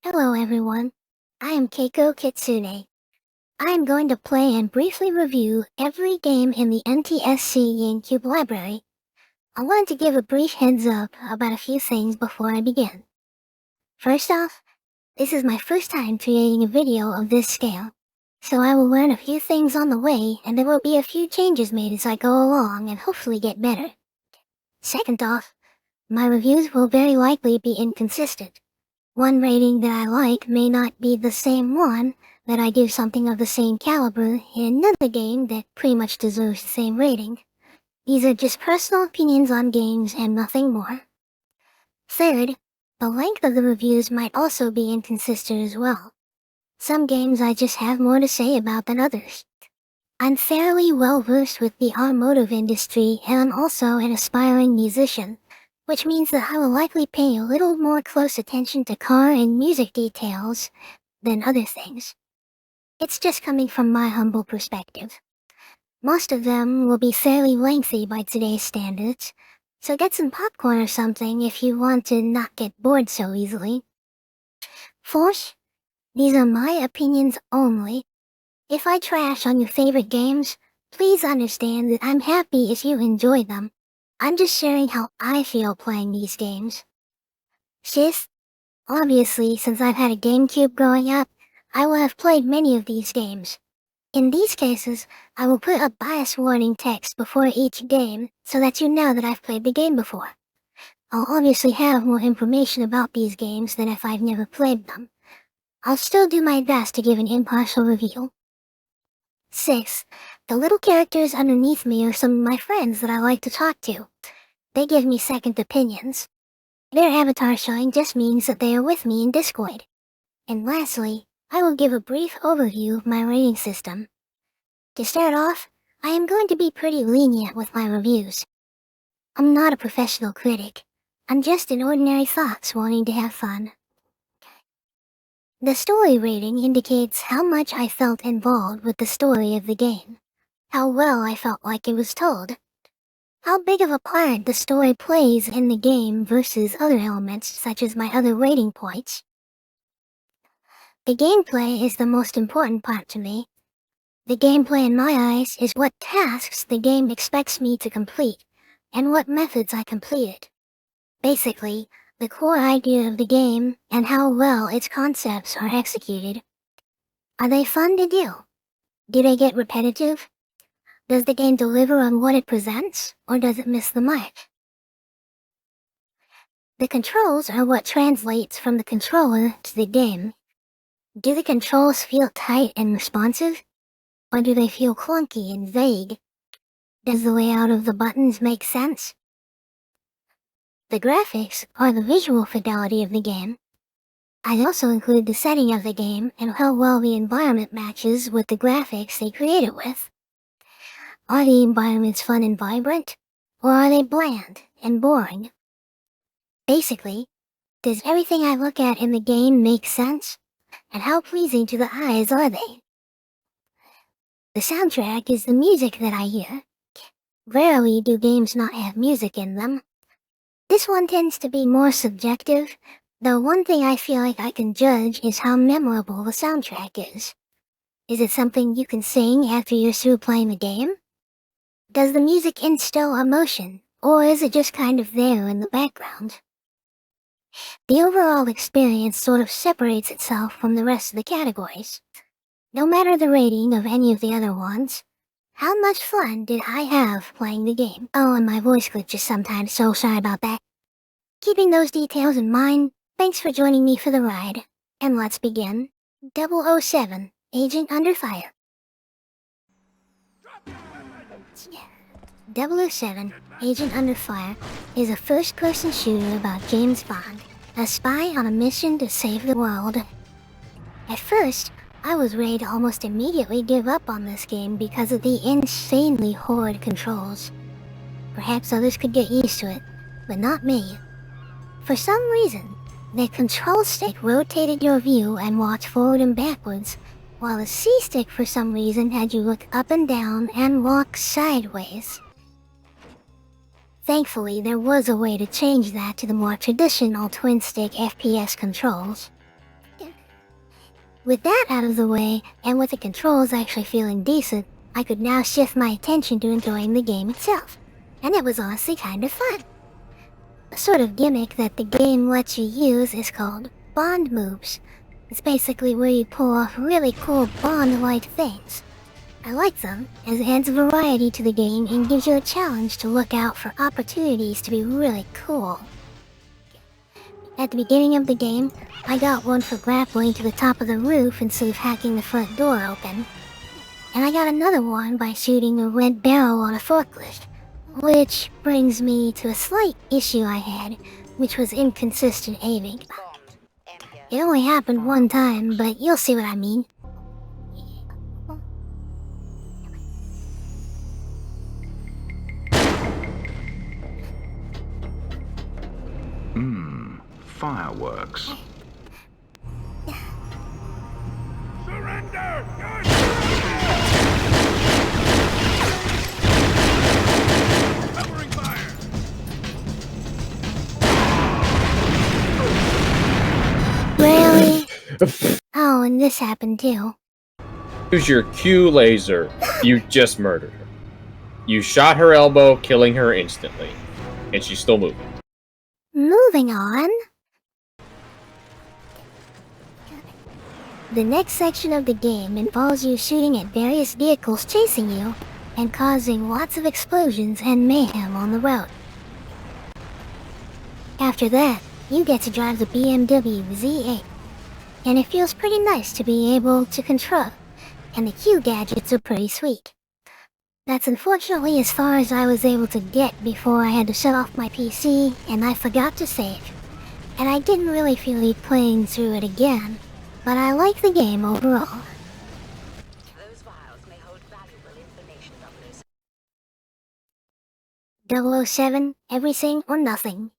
Hello everyone, I am Keiko Kitsune. I am going to play and briefly review every game in the NTSC GameCube library. I wanted to give a brief heads up about a few things before I begin. First off, this is my first time creating a video of this scale, so I will learn a few things on the way and there will be a few changes made as I go along and hopefully get better. Second off, my reviews will very likely be inconsistent. One rating that I like may not be the same one that I give something of the same caliber in another game that pretty much deserves the same rating. These are just personal opinions on games and nothing more. Third, the length of the reviews might also be inconsistent as well. Some games I just have more to say about than others. I'm fairly well versed with the automotive industry and I'm also an aspiring musician, which means that I will likely pay a little more close attention to car and music details than other things. It's just coming from my humble perspective. Most of them will be fairly lengthy by today's standards, so get some popcorn or something if you want to not get bored so easily. Fourth, these are my opinions only. If I trash on your favorite games, please understand that I'm happy if you enjoy them. I'm just sharing how I feel playing these games. Fifth, obviously since I've had a GameCube growing up, I will have played many of these games. In these cases, I will put a bias warning text before each game so that you know that I've played the game before. I'll obviously have more information about these games than if I've never played them. I'll still do my best to give an impartial review. 6. The little characters underneath me are some of my friends that I like to talk to. They give me second opinions. Their avatar showing just means that they are with me in Discord. And lastly, I will give a brief overview of my rating system. To start off, I am going to be pretty lenient with my reviews. I'm not a professional critic. I'm just an ordinary fox wanting to have fun. The story rating indicates how much I felt involved with the story of the game, how well I felt like it was told, how big of a part the story plays in the game versus other elements such as my other rating points. The gameplay is the most important part to me. The gameplay in my eyes is what tasks the game expects me to complete, and what methods I complete it. Basically, the core idea of the game and how well its concepts are executed. Are they fun to do? Do they get repetitive? Does the game deliver on what it presents, or does it miss the mark? The controls are what translates from the controller to the game. Do the controls feel tight and responsive? Or do they feel clunky and vague? Does the layout of the buttons make sense? The graphics are the visual fidelity of the game. I also include the setting of the game and how well the environment matches with the graphics they create it with. Are the environments fun and vibrant? Or are they bland and boring? Basically, does everything I look at in the game make sense? And how pleasing to the eyes are they? The soundtrack is the music that I hear. Rarely do games not have music in them. This one tends to be more subjective, though one thing I feel like I can judge is how memorable the soundtrack is. Is it something you can sing after you're through playing the game? Does the music instill emotion, or is it just kind of there in the background? The overall experience sort of separates itself from the rest of the categories. No matter the rating of any of the other ones, how much fun did I have playing the game? Oh, and my voice glitches sometimes, so sorry about that. Keeping those details in mind, thanks for joining me for the ride. And let's begin. 007, Agent Under Fire. 007, Agent Under Fire is a first-person shooter about James Bond, a spy on a mission to save the world. At first, I was ready to almost immediately give up on this game because of the insanely horrid controls. Perhaps others could get used to it, but not me. For some reason, the control stick rotated your view and walked forward and backwards, while the C-stick for some reason had you look up and down and walk sideways. Thankfully, there was a way to change that to the more traditional twin-stick FPS controls. With that out of the way, and with the controls actually feeling decent, I could now shift my attention to enjoying the game itself. And it was honestly kind of fun. A sort of gimmick that the game lets you use is called Bond moves. It's basically where you pull off really cool Bond-like things. I like them, as it adds variety to the game and gives you a challenge to look out for opportunities to be really cool. At the beginning of the game, I got one for grappling to the top of the roof instead of hacking the front door open. And I got another one by shooting a red barrel on a forklift. Which brings me to a slight issue I had, which was inconsistent aiming. It only happened one time, but you'll see what I mean. Fireworks. Surrender! Covering fire! Really? Oh, and this happened too. Use your Q laser. You just murdered her. You shot her elbow, killing her instantly. And she's still moving. Moving on. The next section of the game involves you shooting at various vehicles chasing you, and causing lots of explosions and mayhem on the road. After that, you get to drive the BMW Z8, and it feels pretty nice to be able to control, and the Q gadgets are pretty sweet. That's unfortunately as far as I was able to get before I had to shut off my PC and I forgot to save. And I didn't really feel like playing through it again, but I like the game overall. Those files may hold valuable information on this. 007, Everything or Nothing.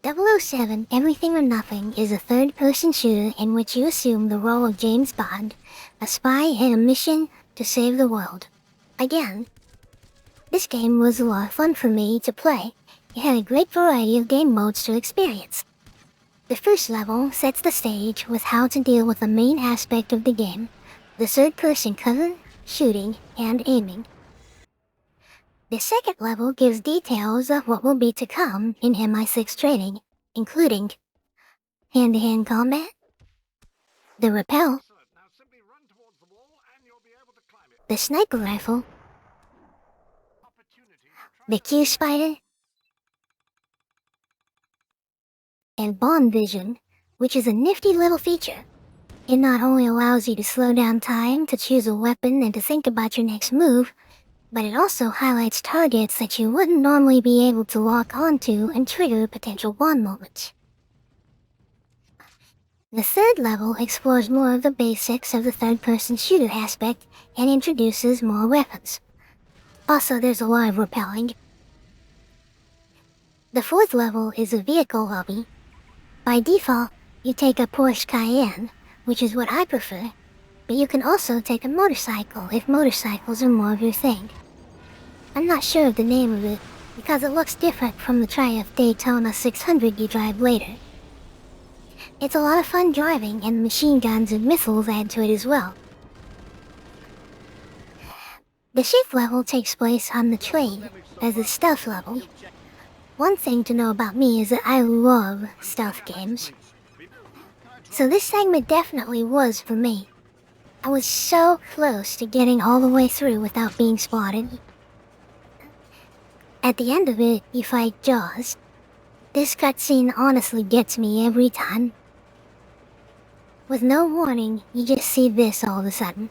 007, Everything or Nothing is a third-person shooter in which you assume the role of James Bond, a spy in a mission to save the world. Again, this game was a lot of fun for me to play. It had a great variety of game modes to experience. The first level sets the stage with how to deal with the main aspect of the game, the third-person cover, shooting, and aiming. The second level gives details of what will be to come in MI6 training, including hand-to-hand combat, the rappel, the sniper rifle, the Q-Spider, and Bond Vision, which is a nifty little feature. It not only allows you to slow down time to choose a weapon and to think about your next move, but it also highlights targets that you wouldn't normally be able to lock onto and trigger potential Bond moments. The third level explores more of the basics of the third-person shooter aspect and introduces more weapons. Also, there's a lot of rappelling. The fourth level is a vehicle lobby. By default, you take a Porsche Cayenne, which is what I prefer, but you can also take a motorcycle if motorcycles are more of your thing. I'm not sure of the name of it, because it looks different from the Triumph Daytona 600 you drive later. It's a lot of fun driving, and machine guns and missiles add to it as well. The fifth level takes place on the train, as a stealth level. One thing to know about me is that I love stealth games. So this segment definitely was for me. I was so close to getting all the way through without being spotted. At the end of it, you fight Jaws. This cutscene honestly gets me every time. With no warning, you just see this all of a sudden.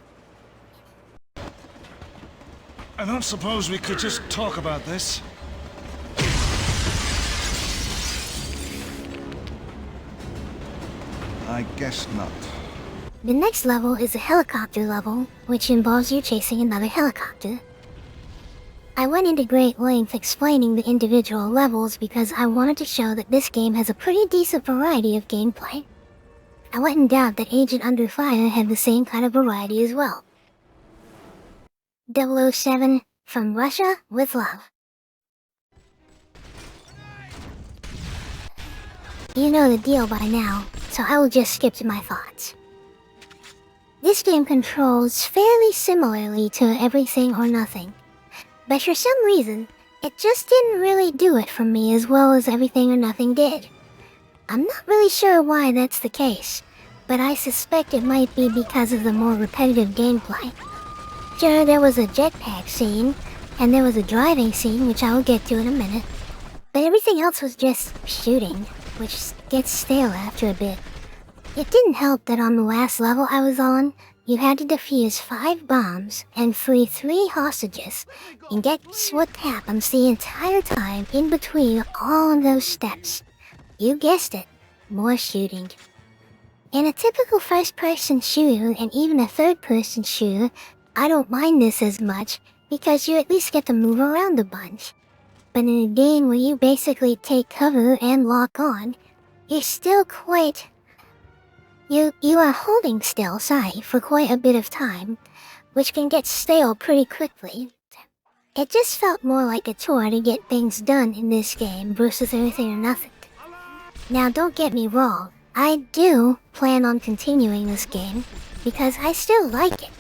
I don't suppose we could just talk about this. I guess not. The next level is a helicopter level, which involves you chasing another helicopter. I went into great length explaining the individual levels because I wanted to show that this game has a pretty decent variety of gameplay. I wouldn't doubt that Agent Under Fire had the same kind of variety as well. 007, From Russia with Love. You know the deal by now, so I will just skip to my thoughts. This game controls fairly similarly to Everything or Nothing, but for some reason, it just didn't really do it for me as well as Everything or Nothing did. I'm not really sure why that's the case, but I suspect it might be because of the more repetitive gameplay. Sure, there was a jetpack scene, and there was a driving scene, which I will get to in a minute, but everything else was just shooting, which gets stale after a bit. It didn't help that on the last level I was on, you had to defuse 5 bombs and free 3 hostages, and guess what happens the entire time in between all of those steps? You guessed it, more shooting. In a typical first-person shooter and even a third-person shooter, I don't mind this as much because you at least get to move around a bunch. But in a game where you basically take cover and lock on, you're still quite... You are holding still, for quite a bit of time, which can get stale pretty quickly. It just felt more like a chore to get things done in this game versus Everything or Nothing. Now don't get me wrong, I do plan on continuing this game, because I still like it.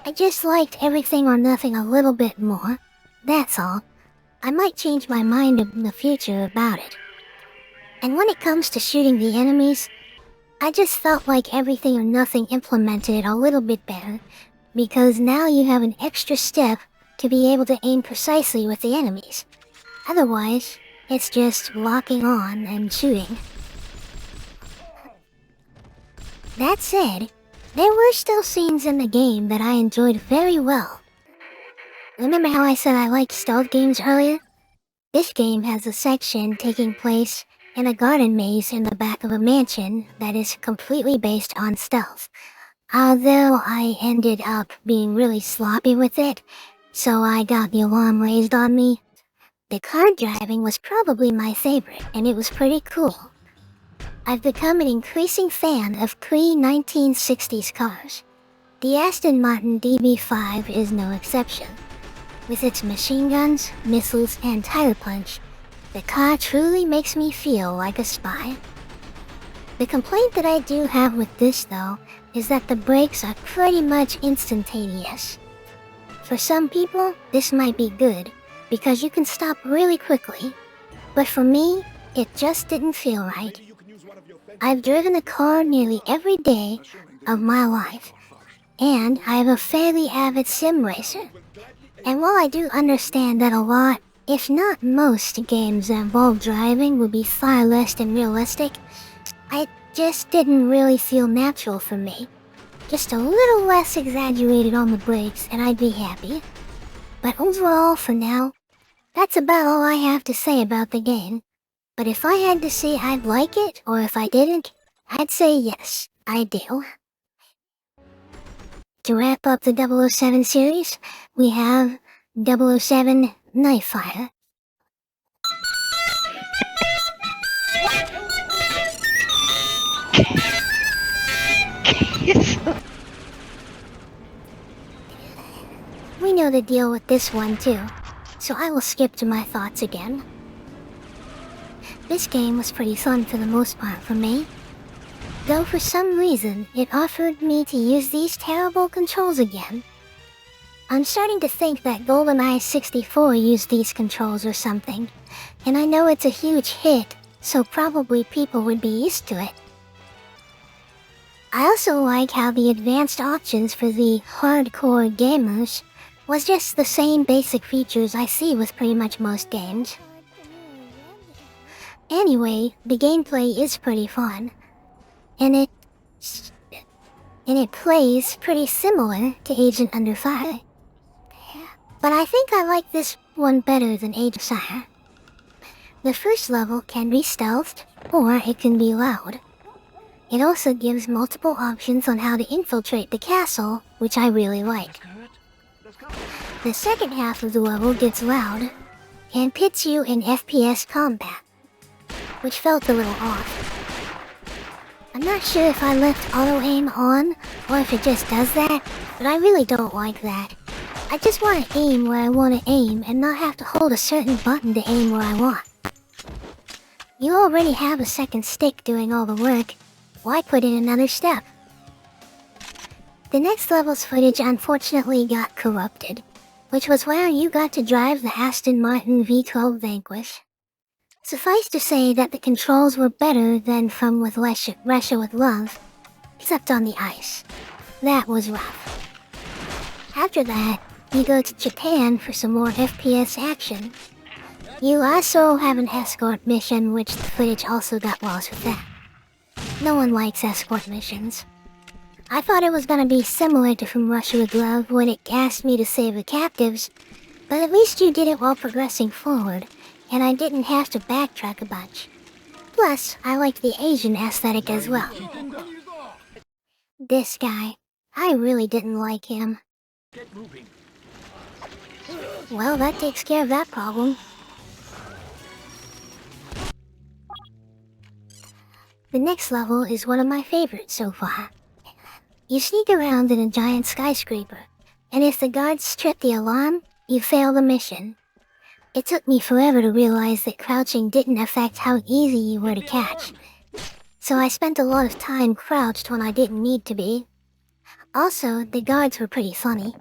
I just liked Everything or Nothing a little bit more, that's all. I might change my mind in the future about it. And when it comes to shooting the enemies, I just felt like Everything or Nothing implemented it a little bit better, because now you have an extra step to be able to aim precisely with the enemies. Otherwise, it's just locking on and shooting. That said, there were still scenes in the game that I enjoyed very well. Remember how I said I liked stealth games earlier? This game has a section taking place in a garden maze in the back of a mansion that is completely based on stealth. Although I ended up being really sloppy with it, so I got the alarm raised on me. The car driving was probably my favorite, and it was pretty cool. I've become an increasing fan of pre-1960s cars. The Aston Martin DB5 is no exception. With its machine guns, missiles, and tire punch, the car truly makes me feel like a spy. The complaint that I do have with this though, is that the brakes are pretty much instantaneous. For some people, this might be good, because you can stop really quickly. But for me, it just didn't feel right. I've driven a car nearly every day of my life, and I am a fairly avid sim racer. And while I do understand that a lot, if not most games that involve driving would be far less than realistic, it just didn't really feel natural for me. Just a little less exaggerated on the brakes and I'd be happy. But overall, for now, that's about all I have to say about the game. But if I had to say I'd like it, or if I didn't, I'd say yes, I do. To wrap up the 007 series, we have 007 Knifefire. We know the deal with this one too, so I will skip to my thoughts again. This game was pretty fun for the most part for me, though for some reason it offered me to use these terrible controls again. I'm starting to think that GoldenEye 64 used these controls or something, and I know it's a huge hit, so probably people would be used to it. I also like how the advanced options for the hardcore gamers was just the same basic features I see with pretty much most games. Anyway, the gameplay is pretty fun, and it plays pretty similar to Agent Under Fire. But I think I like this one better than Age of Fire. The first level can be stealthed, or it can be loud. It also gives multiple options on how to infiltrate the castle, which I really like. The second half of the level gets loud, and pits you in FPS combat, which felt a little off. I'm not sure if I left auto-aim on, or if it just does that, but I really don't like that. I just want to aim where I want to aim and not have to hold a certain button to aim where I want. You already have a second stick doing all the work. Why put in another step? The next level's footage unfortunately got corrupted, which was where you got to drive the Aston Martin V12 Vanquish. Suffice to say that the controls were better than from with Russia with Love, except on the ice. That was rough. After that, you go to Japan for some more FPS action. You also have an escort mission, which the footage also got lost with that. No one likes escort missions. I thought it was gonna be similar to From Russia with Love when it asked me to save the captives, but at least you did it while progressing forward, and I didn't have to backtrack a bunch. Plus, I liked the Asian aesthetic as well. This guy, I really didn't like him. Well, that takes care of that problem. The next level is one of my favorites so far. You sneak around in a giant skyscraper, and if the guards trip the alarm, you fail the mission. It took me forever to realize that crouching didn't affect how easy you were to catch, so I spent a lot of time crouched when I didn't need to be. Also, the guards were pretty funny.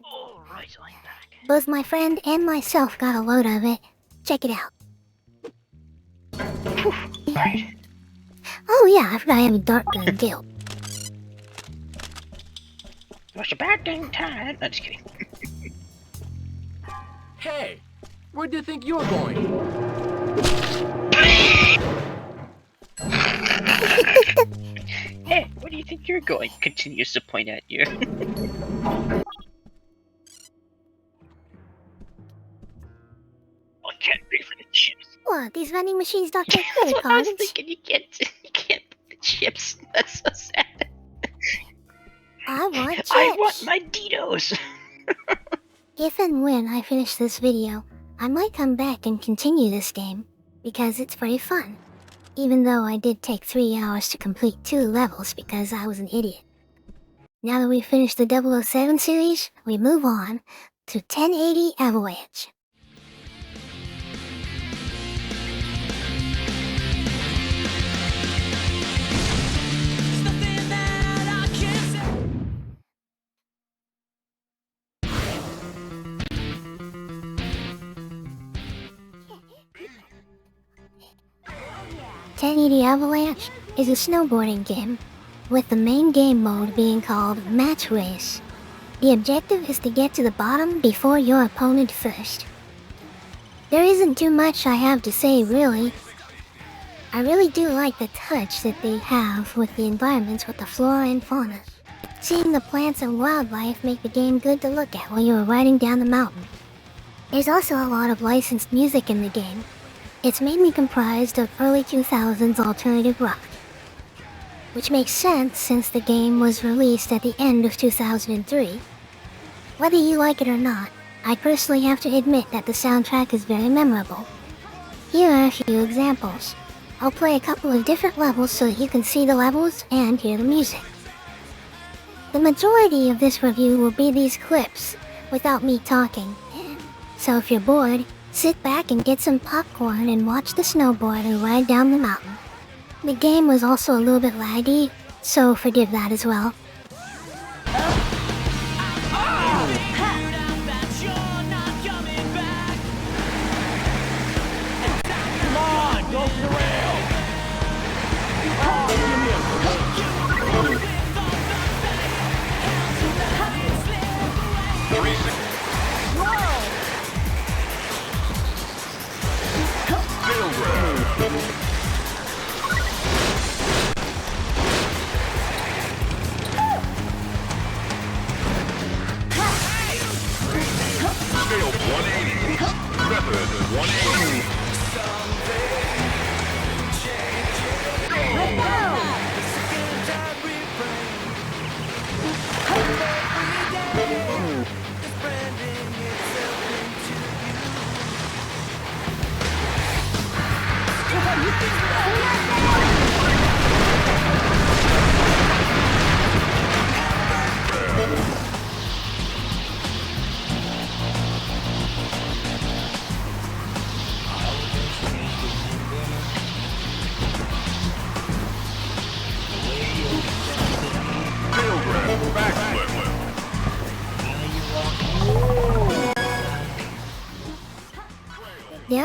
Alright, I'm back. Both my friend and myself got a load of it. Check it out. Right. Oh yeah, I forgot I have a dart gun too. What's a bad dang time? No, just kidding. Hey, where do you think you're going? Hey, where do you think you're going? Continues to point at you. I can't pay for the chips. What, these vending machines don't take That's credit what I was cards? thinking. You can't put the chips. That's so sad. I want chips. I want my Ditos. If and when I finish this video, I might come back and continue this game, because it's pretty fun. Even though I did take 3 hours to complete 2 levels because I was an idiot. Now that we've finished the 007 series, we move on to 1080 Avalanche. .1080 Avalanche is a snowboarding game, with the main game mode being called Match Race. The objective is to get to the bottom before your opponent first. There isn't too much I have to say really. I really do like the touch that they have with the environments with the flora and fauna. Seeing the plants and wildlife make the game good to look at while you are riding down the mountain. There's also a lot of licensed music in the game. It's mainly comprised of early 2000s alternative rock, which makes sense since the game was released at the end of 2003. Whether you like it or not, I personally have to admit that the soundtrack is very memorable. Here are a few examples. I'll play a couple of different levels so that you can see the levels and hear the music. The majority of this review will be these clips, without me talking. So if you're bored, sit back and get some popcorn and watch the snowboarder ride down the mountain. The game was also a little bit laggy, so forgive that as well. Come on, go for the rail!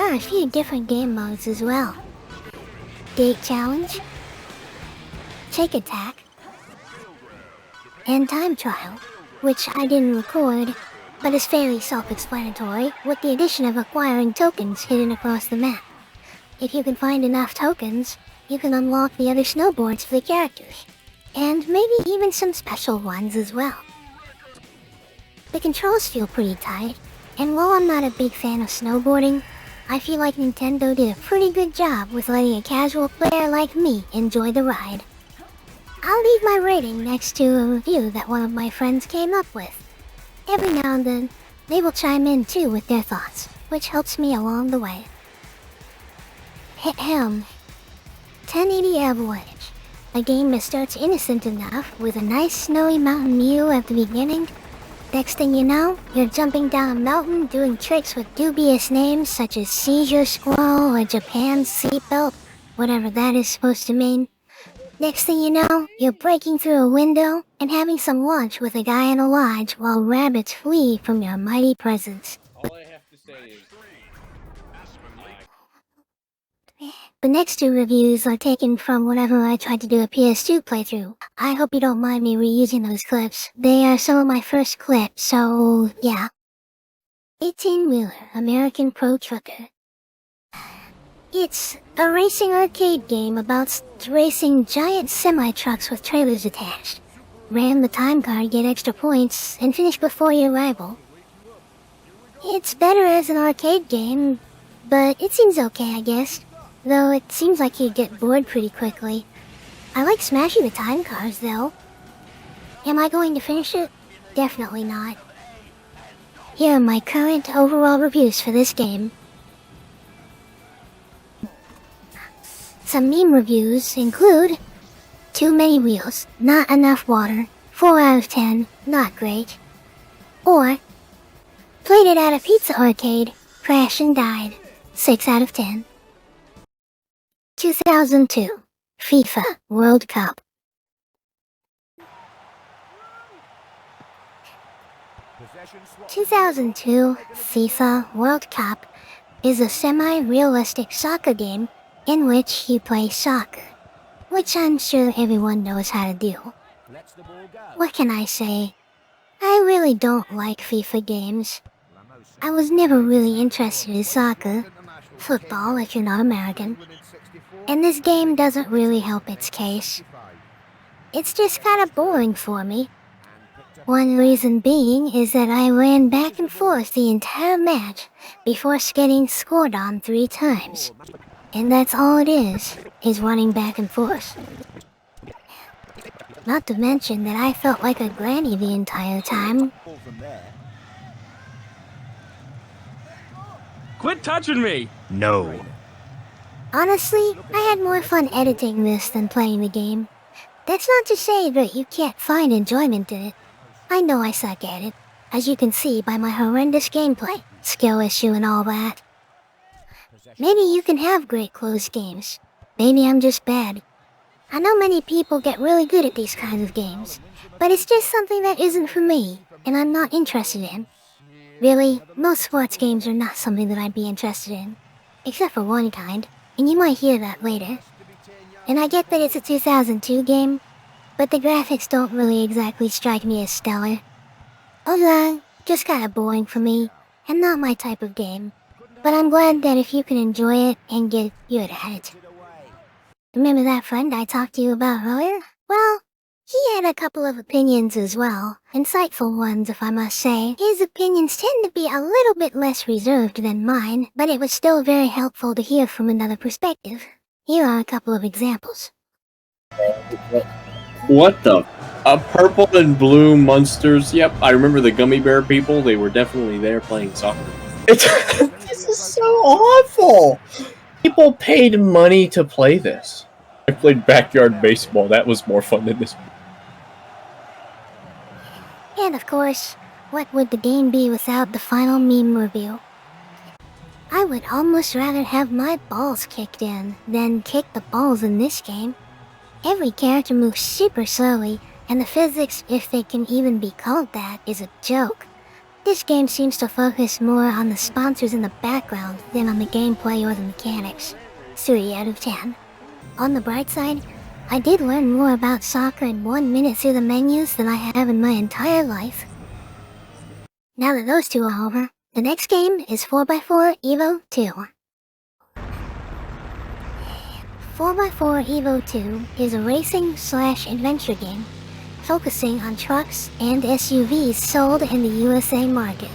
are a few different game modes as well. Date Challenge, Shake Attack, and Time Trial, which I didn't record, but is fairly self-explanatory, with the addition of acquiring tokens hidden across the map. If you can find enough tokens, you can unlock the other snowboards for the characters, and maybe even some special ones as well. The controls feel pretty tight, and while I'm not a big fan of snowboarding, I feel like Nintendo did a pretty good job with letting a casual player like me enjoy the ride. I'll leave my rating next to a review that one of my friends came up with. Every now and then, they will chime in too with their thoughts, which helps me along the way. 1080 Avalanche, a game that starts innocent enough with a nice snowy mountain view at the beginning. Next thing you know, you're jumping down a mountain doing tricks with dubious names such as Seizure Squirrel or Japan's Seatbelt, whatever that is supposed to mean. Next thing you know, you're breaking through a window and having some lunch with a guy in a lodge while rabbits flee from your mighty presence. All I have to say is... The next two reviews are taken from whenever I tried to do a PS2 playthrough. I hope you don't mind me reusing those clips. They are some of my first clips, so yeah. 18-Wheeler American Pro Trucker. It's a racing arcade game about racing giant semi-trucks with trailers attached. Ram the time card, get extra points, and finish before your rival. It's better as an arcade game, but it seems okay, I guess. Though it seems like you'd get bored pretty quickly. I like smashing the time cars, though. Am I going to finish it? Definitely not. Here are my current overall reviews for this game. Some meme reviews include too many wheels, not enough water, 4 out of 10, not great. Or played it at a pizza arcade, crashed and died, 6 out of 10. 2002 FIFA World Cup. "2002 FIFA World Cup is a semi-realistic soccer game in which you play soccer, which I'm sure everyone knows how to do. What can I say? I really don't like FIFA games. I was never really interested in soccer, football if you're not American, and this game doesn't really help its case. It's just kind of boring for me. One reason being is that I ran back and forth the entire match before getting scored on 3 times. And that's all it is running back and forth. Not to mention that I felt like a granny the entire time. Quit touching me! No. Honestly, I had more fun editing this than playing the game. That's not to say that you can't find enjoyment in it. I know I suck at it, as you can see by my horrendous gameplay, skill issue and all that. Maybe you can have great closed games. Maybe I'm just bad. I know many people get really good at these kinds of games, but it's just something that isn't for me, and I'm not interested in. Really, most sports games are not something that I'd be interested in. Except for one kind, and you might hear that later. And I get that it's a 2002 game, but the graphics don't really exactly strike me as stellar. Overall, just kinda boring for me, and not my type of game. But I'm glad that if you can enjoy it and get good at it. Remember that friend I talked to you about earlier? Well, he had a couple of opinions as well. Insightful ones, if I must say. His opinions tend to be a little bit less reserved than mine, but it was still very helpful to hear from another perspective. Here are a couple of examples. What the? Purple and blue monsters. Yep, I remember the gummy bear people. They were definitely there playing soccer. This is so awful. People paid money to play this. I played backyard baseball. That was more fun than this. And of course, what would the game be without the final meme review? I would almost rather have my balls kicked in than kick the balls in this game. Every character moves super slowly, and the physics, if they can even be called that, is a joke. This game seems to focus more on the sponsors in the background than on the gameplay or the mechanics. 3 out of 10. On the bright side, I did learn more about soccer in 1 minute through the menus than I have in my entire life. Now that those two are over, the next game is 4x4 Evo 2. 4x4 Evo 2 is a racing/adventure game focusing on trucks and SUVs sold in the USA market.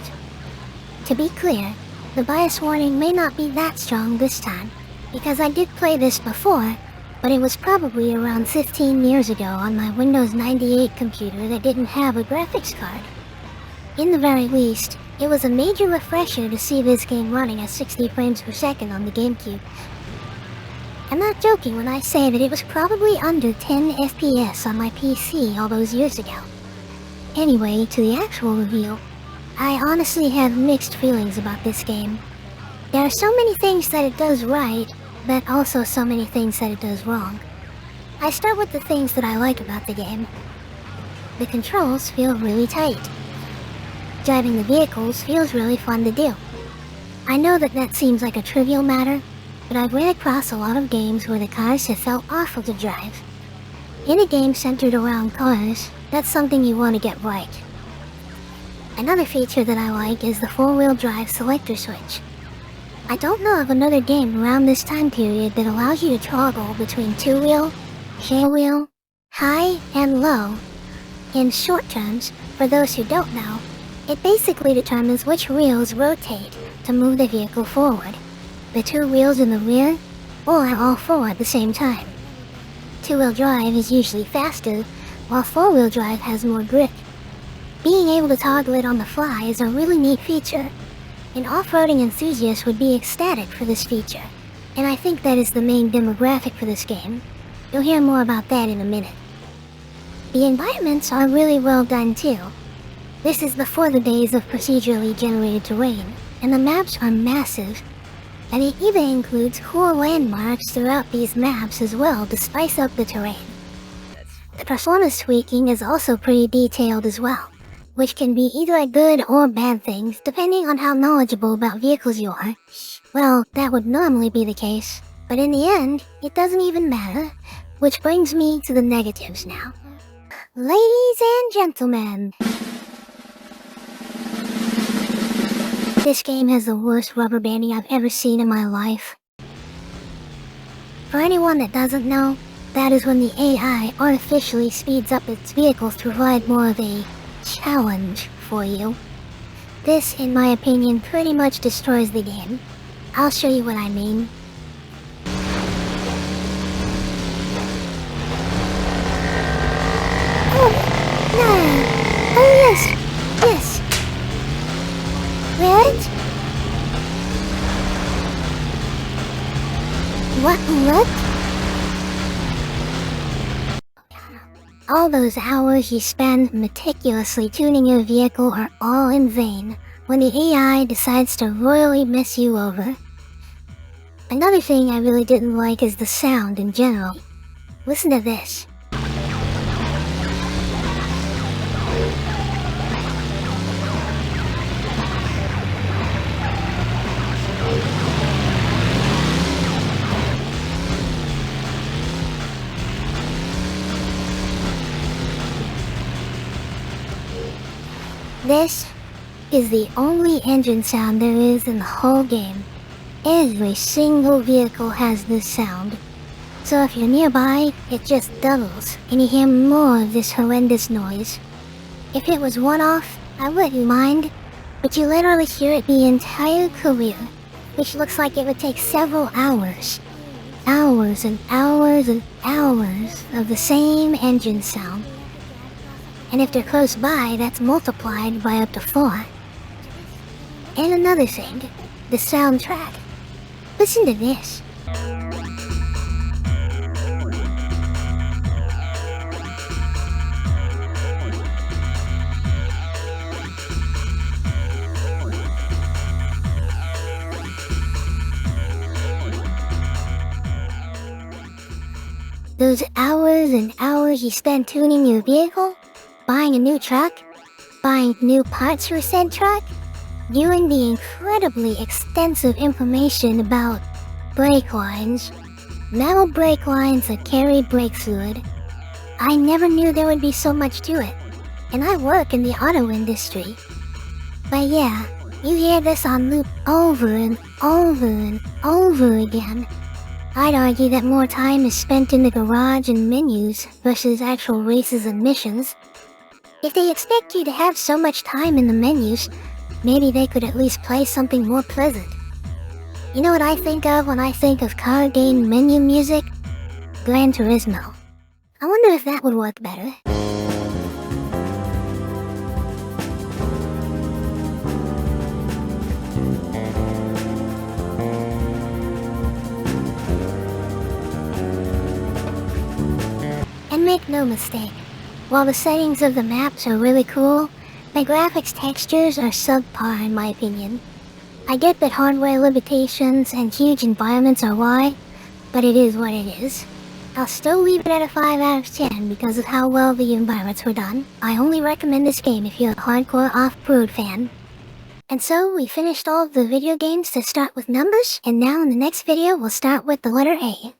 To be clear, the bias warning may not be that strong this time, because I did play this before, but it was probably around 15 years ago on my Windows 98 computer that didn't have a graphics card. In the very least, it was a major refresher to see this game running at 60 frames per second on the GameCube. I'm not joking when I say that it was probably under 10 FPS on my PC all those years ago. Anyway, to the actual review, I honestly have mixed feelings about this game. There are so many things that it does right, but also so many things that it does wrong. I start with the things that I like about the game. The controls feel really tight. Driving the vehicles feels really fun to do. I know that seems like a trivial matter, but I've ran across a lot of games where the cars have felt awful to drive. In a game centered around cars, that's something you want to get right. Another feature that I like is the 4-wheel drive selector switch. I don't know of another game around this time period that allows you to toggle between 2-wheel, share-wheel, high, and low. In short terms, for those who don't know, it basically determines which wheels rotate to move the vehicle forward. The 2 wheels in the rear, or all 4 at the same time. 2-wheel drive is usually faster, while 4-wheel drive has more grip. Being able to toggle it on the fly is a really neat feature. An off-roading enthusiast would be ecstatic for this feature, and I think that is the main demographic for this game. You'll hear more about that in a minute. The environments are really well done too. This is before the days of procedurally generated terrain, and the maps are massive. And it even includes cool landmarks throughout these maps as well to spice up the terrain. The performance tweaking is also pretty detailed as well, which can be either a good or bad thing depending on how knowledgeable about vehicles you are. Well, that would normally be the case, but in the end, it doesn't even matter, which brings me to the negatives now. Ladies and gentlemen, this game has the worst rubber banding I've ever seen in my life. For anyone that doesn't know, that is when the AI artificially speeds up its vehicles to provide more of a challenge for you. This, in my opinion, pretty much destroys the game. I'll show you what I mean. Oh, no! Oh yes! Yes! What? What? All those hours you spend meticulously tuning your vehicle are all in vain when the AI decides to royally mess you over. Another thing I really didn't like is the sound in general. Listen to this. This is the only engine sound there is in the whole game. Every single vehicle has this sound. So if you're nearby, it just doubles, and you hear more of this horrendous noise. If it was one-off, I wouldn't mind, but you literally hear it the entire career, which looks like it would take several hours. Hours and hours and hours of the same engine sound. And if they're close by, that's multiplied by up to 4. And another thing, the soundtrack. Listen to this. Those hours and hours you spend tuning your vehicle, buying a new truck, buying new parts for said truck, viewing the incredibly extensive information about brake lines, metal brake lines that carry brake fluid. I never knew there would be so much to it, and I work in the auto industry. But yeah, you hear this on loop over and over and over again. I'd argue that more time is spent in the garage and menus versus actual races and missions. If they expect you to have so much time in the menus, maybe they could at least play something more pleasant. You know what I think of when I think of car game menu music? Gran Turismo. I wonder if that would work better. And make no mistake, while the settings of the maps are really cool, the graphics textures are subpar in my opinion. I get that hardware limitations and huge environments are why, but it is what it is. I'll still leave it at a 5 out of 10 because of how well the environments were done. I only recommend this game if you're a hardcore off-road fan. And so, we finished all of the video games that start with numbers, and now in the next video we'll start with the letter A.